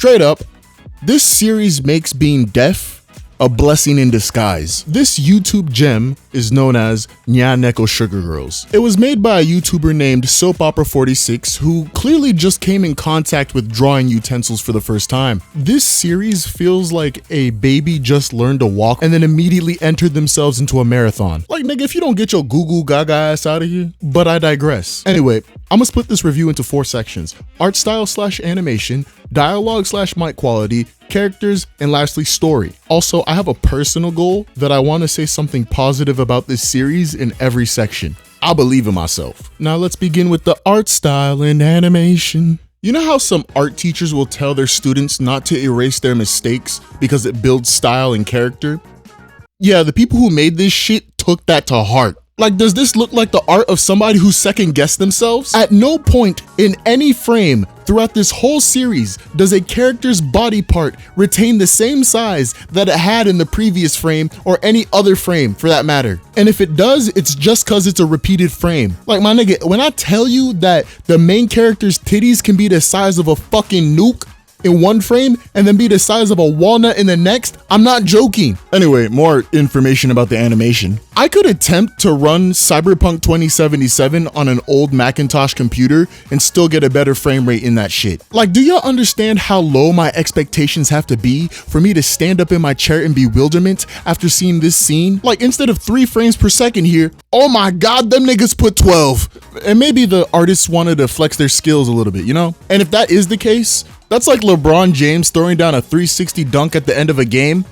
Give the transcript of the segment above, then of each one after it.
Straight up, this series makes being deaf a blessing in disguise. This YouTube gem is known as Nya Neko Sugar Girls. It was made by a YouTuber named Soap Opera 46 who clearly just came in contact with drawing utensils for the first time. This series feels like a baby just learned to walk and then immediately entered themselves into a marathon. Like, nigga, if you don't get your goo goo gaga ass out of here. But I digress. Anyway, I'm gonna split this review into 4 sections: art style / animation, dialogue / mic quality, characters, and lastly story. Also, I have a personal goal that I want to say something positive about this series in every section. I believe in myself. Now let's begin with the art style and animation. You know how some art teachers will tell their students not to erase their mistakes because it builds style and character? Yeah, the people who made this shit took that to heart. Like, does this look like the art of somebody who second guessed themselves? At no point in any frame throughout this whole series does a character's body part retain the same size that it had in the previous frame or any other frame for that matter. And if it does, it's just cause it's a repeated frame. Like, my nigga, when I tell you that the main character's titties can be the size of a fucking nuke in one frame and then be the size of a walnut in the next, I'm not joking. Anyway, more information about the animation. I could attempt to run Cyberpunk 2077 on an old Macintosh computer and still get a better frame rate in that shit. Like, do y'all understand how low my expectations have to be for me to stand up in my chair in bewilderment after seeing this scene? Like, instead of 3 frames per second here, oh my god, them niggas put 12. And maybe the artists wanted to flex their skills a little bit, you know? And if that is the case, that's like LeBron James throwing down a 360 dunk at the end of a game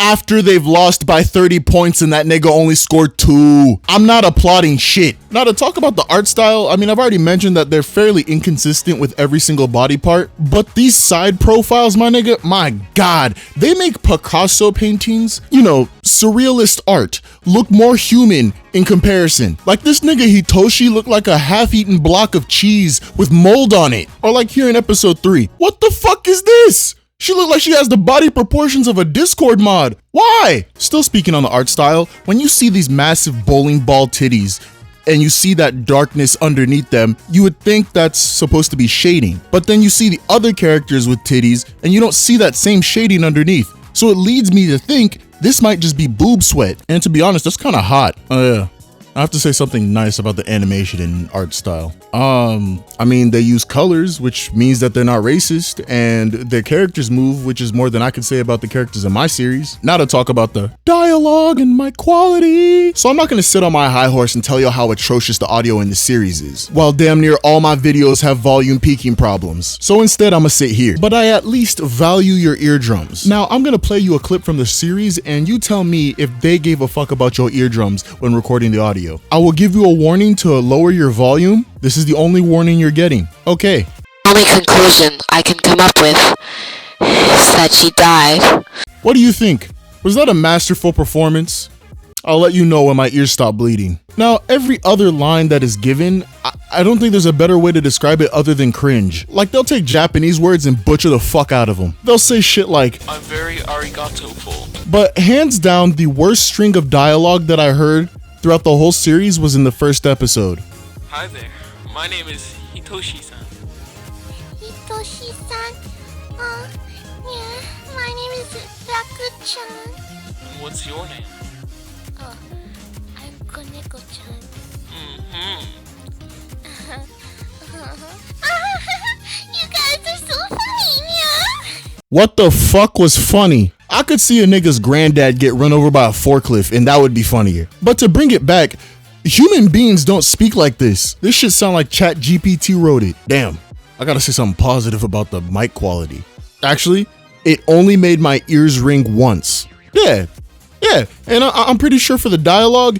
after they've lost by 30 points and that nigga only scored 2. I'm not applauding shit. Now, to talk about the art style, I mean, I've already mentioned that they're fairly inconsistent with every single body part, but these side profiles, my nigga, my god, they make Picasso paintings, you know, surrealist art, look more human in comparison. Like, this nigga Hitoshi looked like a half-eaten block of cheese with mold on it. Or like here in episode 3, what the fuck is this? She looked like she has the body proportions of a Discord mod. Why? Still speaking on the art style, when you see these massive bowling ball titties and you see that darkness underneath them, you would think that's supposed to be shading. But then you see the other characters with titties and you don't see that same shading underneath. So it leads me to think this might just be boob sweat. And to be honest, that's kind of hot. Oh yeah. I have to say something nice about the animation and art style. I mean, they use colors, which means that they're not racist, and their characters move, which is more than I can say about the characters in my series. Now to talk about the dialogue and mic quality. So I'm not gonna sit on my high horse and tell you how atrocious the audio in the series is, while damn near all my videos have volume peaking problems. So instead, I'm gonna sit here, but I at least value your eardrums. Now I'm gonna play you a clip from the series, and you tell me if they gave a fuck about your eardrums when recording the audio. I will give you a warning to lower your volume. This is the only warning you're getting. Okay. Only conclusion I can come up with is that she died. What do you think? Was that a masterful performance? I'll let you know when my ears stop bleeding. Now, every other line that is given, I don't think there's a better way to describe it other than cringe. Like, they'll take Japanese words and butcher the fuck out of them. They'll say shit like, I'm very arigato-ful. But hands down, the worst string of dialogue that I heard throughout the whole series was in the first episode. Hi there. My name is Hitoshi-san. Hitoshi-san? Yeah, my name is Raku-chan. And what's your name? Oh, I'm Koneko-chan. You guys are so funny, yeah? What the fuck was funny? I could see a nigga's granddad get run over by a forklift and that would be funnier. But to bring it back, human beings don't speak like this. This shit sound like ChatGPT wrote it. Damn, I gotta say something positive about the mic quality. Actually, it only made my ears ring once. Yeah, and I'm pretty sure for the dialogue,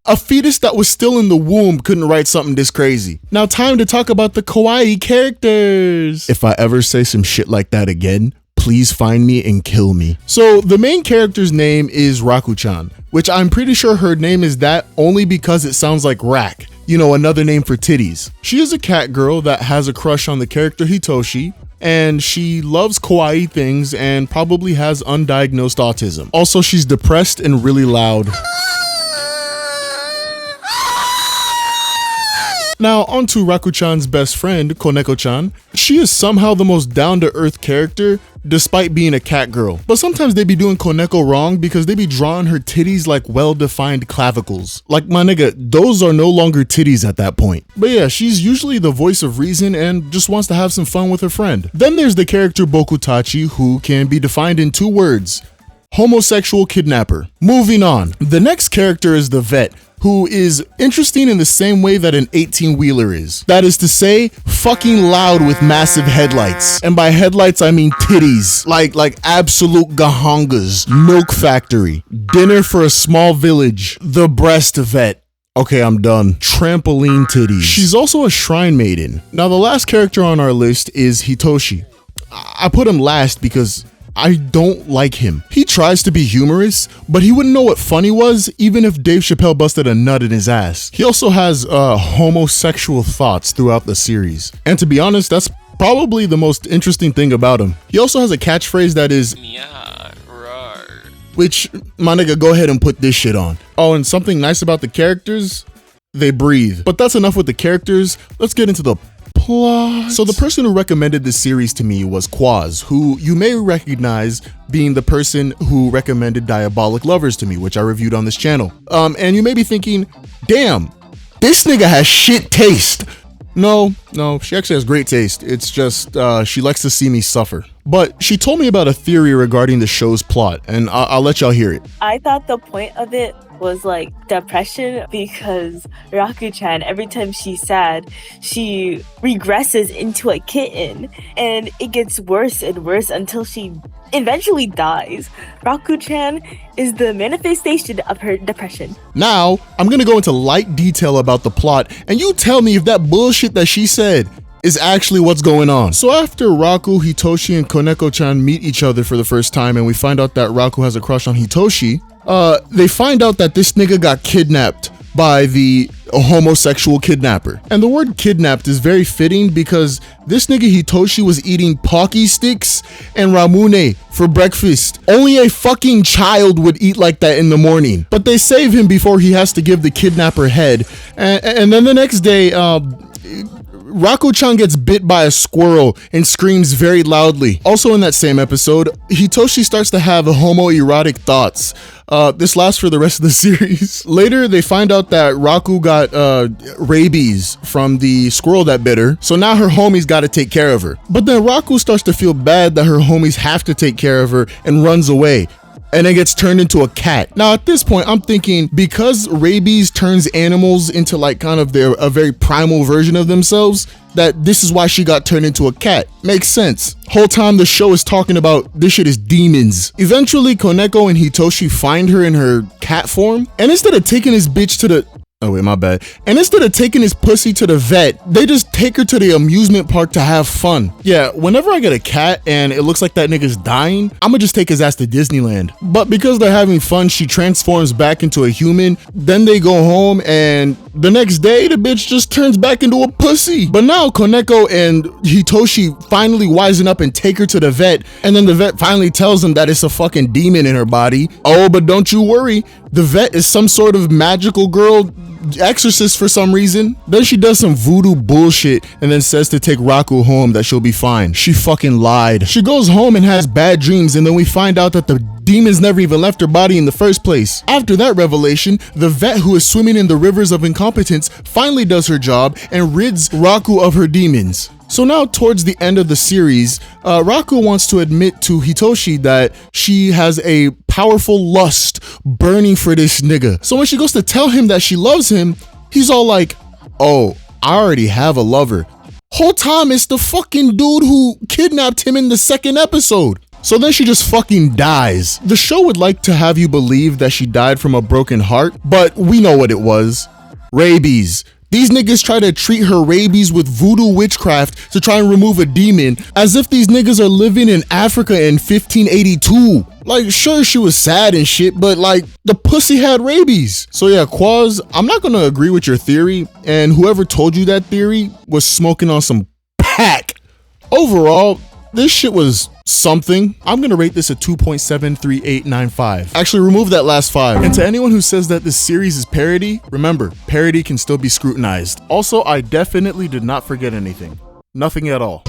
a fetus that was still in the womb couldn't write something this crazy. Now time to talk about the kawaii characters. If I ever say some shit like that again, please find me and kill me. So the main character's name is Raku-chan, which I'm pretty sure her name is that only because it sounds like rack, you know, another name for titties. She is a cat girl that has a crush on the character Hitoshi, and she loves kawaii things and probably has undiagnosed autism. Also, she's depressed and really loud. Now, onto Raku-chan's best friend, Koneko-chan. She is somehow the most down-to-earth character, despite being a cat girl. But sometimes they be doing Koneko wrong because they be drawing her titties like well-defined clavicles. Like, my nigga, those are no longer titties at that point. But yeah, she's usually the voice of reason and just wants to have some fun with her friend. Then there's the character Bokutachi, who can be defined in 2 words: homosexual kidnapper. Moving on. The next character is the vet, who is interesting in the same way that an 18-wheeler is. That is to say, fucking loud with massive headlights. And by headlights, I mean titties. Like absolute gahangas. Milk factory. Dinner for a small village. The breast vet. Okay, I'm done. Trampoline titties. She's also a shrine maiden. Now, the last character on our list is Hitoshi. I put him last because I don't like him. He tries to be humorous, but he wouldn't know what funny was even if Dave Chappelle busted a nut in his ass. He also has homosexual thoughts throughout the series. And to be honest, that's probably the most interesting thing about him. He also has a catchphrase that is, Yeah, rar. which, my nigga, go ahead and put this shit on. Oh, and something nice about the characters, they breathe. But that's enough with the characters. Let's get into the plot. So the person who recommended this series to me was QUZZ, who you may recognize being the person who recommended Diabolic Lovers to me, which I reviewed on this channel. And you may be thinking, damn, this nigga has shit taste. No, she actually has great taste. It's just, she likes to see me suffer. But she told me about a theory regarding the show's plot, and I'll let y'all hear it. I thought the point of it was like depression, because Raku-chan, every time she's sad, she regresses into a kitten, and it gets worse and worse until she eventually dies. Raku-chan is the manifestation of her depression. Now, I'm gonna go into light detail about the plot, and you tell me if that bullshit that she said is actually what's going on. So after Raku, Hitoshi, and Koneko-chan meet each other for the first time, and we find out that Raku has a crush on Hitoshi, they find out that this nigga got kidnapped by the homosexual kidnapper. And the word kidnapped is very fitting because this nigga Hitoshi was eating Pocky sticks and ramune for breakfast. Only a fucking child would eat like that in the morning. But they save him before he has to give the kidnapper head. And then the next day, Raku-chan gets bit by a squirrel and screams very loudly. Also in that same episode, Hitoshi starts to have homoerotic thoughts. This lasts for the rest of the series. Later, they find out that Raku got rabies from the squirrel that bit her, so now her homies gotta take care of her. But then Raku starts to feel bad that her homies have to take care of her and runs away, and then gets turned into a cat. Now at this point, I'm thinking, because rabies turns animals into like kind of a very primal version of themselves, that this is why she got turned into a cat. Makes sense. Whole time the show is talking about this shit is demons. Eventually, Koneko and Hitoshi find her in her cat form, and instead of taking his bitch to the oh wait, my bad. And instead of taking his pussy to the vet, they just take her to the amusement park to have fun. Yeah, whenever I get a cat and it looks like that nigga's dying, I'ma just take his ass to Disneyland. But because they're having fun, she transforms back into a human. Then they go home, and the next day, the bitch just turns back into a pussy. But now Koneko and Hitoshi finally wisen up and take her to the vet. And then the vet finally tells them that it's a fucking demon in her body. Oh, but don't you worry. The vet is some sort of magical girl exorcist for some reason. Then she does some voodoo bullshit and then says to take Raku home, that she'll be fine. She fucking lied. She goes home and has bad dreams, and then we find out that the demons never even left her body in the first place. After that revelation, the vet who is swimming in the rivers of incompetence finally does her job and rids Raku of her demons. So now towards the end of the series, Raku wants to admit to Hitoshi that she has a powerful lust burning for this nigga. So when she goes to tell him that she loves him, he's all like, oh, I already have a lover. Whole time it's the fucking dude who kidnapped him in the second episode. So then she just fucking dies. The show would like to have you believe that she died from a broken heart, but we know what it was. Rabies. These niggas try to treat her rabies with voodoo witchcraft to try and remove a demon, as if these niggas are living in Africa in 1582. Like, sure, she was sad and shit, but like, the pussy had rabies. So yeah, QUZZ, I'm not gonna agree with your theory, and whoever told you that theory was smoking on some pack. Overall, this shit was something. I'm gonna rate this a 2.73895. Actually, remove that last 5. And to anyone who says that this series is parody, remember, parody can still be scrutinized. Also, I definitely did not forget anything. Nothing at all.